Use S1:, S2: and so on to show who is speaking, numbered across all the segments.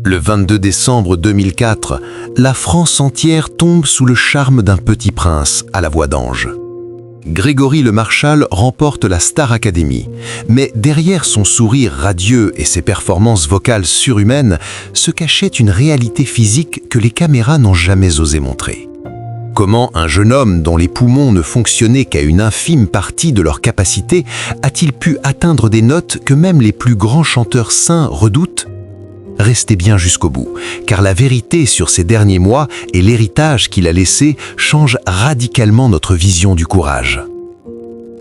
S1: Le 22 décembre 2004, la France entière tombe sous le charme d'un petit prince à la voix d'ange. Grégory Le Marchal remporte la Star Academy, mais derrière son sourire radieux et ses performances vocales surhumaines se cachait une réalité physique que les caméras n'ont jamais osé montrer. Comment un jeune homme dont les poumons ne fonctionnaient qu'à une infime partie de leur capacité a-t-il pu atteindre des notes que même les plus grands chanteurs saints redoutent ? Restez bien jusqu'au bout, car la vérité sur ces derniers mois et l'héritage qu'il a laissé changent radicalement notre vision du courage.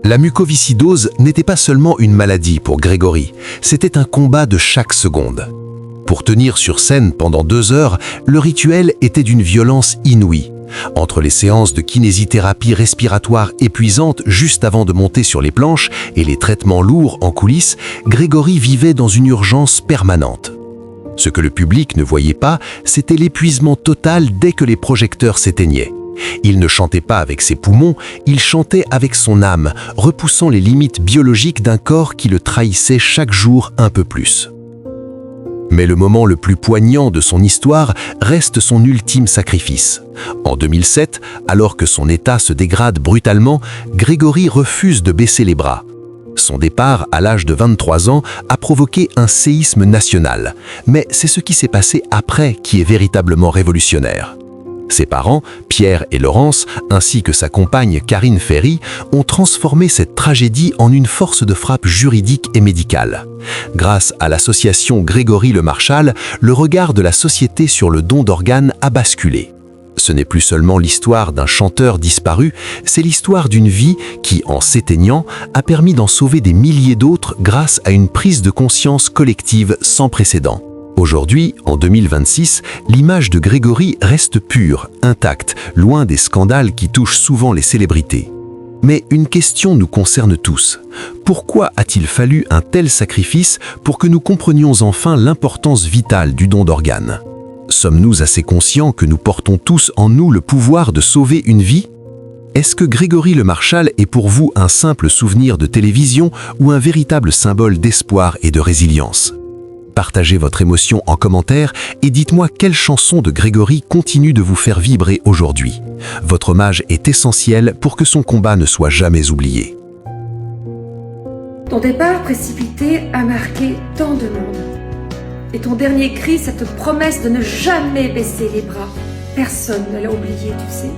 S1: La mucoviscidose n'était pas seulement une maladie pour Grégory, c'était un combat de chaque seconde. Pour tenir sur scène pendant 2 heures, le rituel était d'une violence inouïe. Entre les séances de kinésithérapie respiratoire épuisantes juste avant de monter sur les planches et les traitements lourds en coulisses, Grégory vivait dans une urgence permanente. Ce que le public ne voyait pas, c'était l'épuisement total dès que les projecteurs s'éteignaient. Il ne chantait pas avec ses poumons, il chantait avec son âme, repoussant les limites biologiques d'un corps qui le trahissait chaque jour un peu plus. Mais le moment le plus poignant de son histoire reste son ultime sacrifice. En 2007, alors que son état se dégrade brutalement, Grégory refuse de baisser les bras. Son départ à l'âge de 23 ans a provoqué un séisme national, mais c'est ce qui s'est passé après qui est véritablement révolutionnaire. Ses parents, Pierre et Laurence, ainsi que sa compagne Karine Ferry, ont transformé cette tragédie en une force de frappe juridique et médicale. Grâce à l'association Grégory Le Marchal, le regard de la société sur le don d'organes a basculé. Ce n'est plus seulement l'histoire d'un chanteur disparu, c'est l'histoire d'une vie qui, en s'éteignant, a permis d'en sauver des milliers d'autres grâce à une prise de conscience collective sans précédent. Aujourd'hui, en 2026, l'image de Grégory reste pure, intacte, loin des scandales qui touchent souvent les célébrités. Mais une question nous concerne tous. Pourquoi a-t-il fallu un tel sacrifice pour que nous comprenions enfin l'importance vitale du don d'organes ? Sommes-nous assez conscients que nous portons tous en nous le pouvoir de sauver une vie ? Est-ce que Grégory Le Marchal est pour vous un simple souvenir de télévision ou un véritable symbole d'espoir et de résilience ? Partagez votre émotion en commentaire et dites-moi quelle chanson de Grégory continue de vous faire vibrer aujourd'hui. Votre hommage est essentiel pour que son combat ne soit jamais oublié.
S2: Ton départ précipité a marqué tant de monde. Et ton dernier cri, cette promesse de ne jamais baisser les bras, personne ne l'a oublié, tu sais.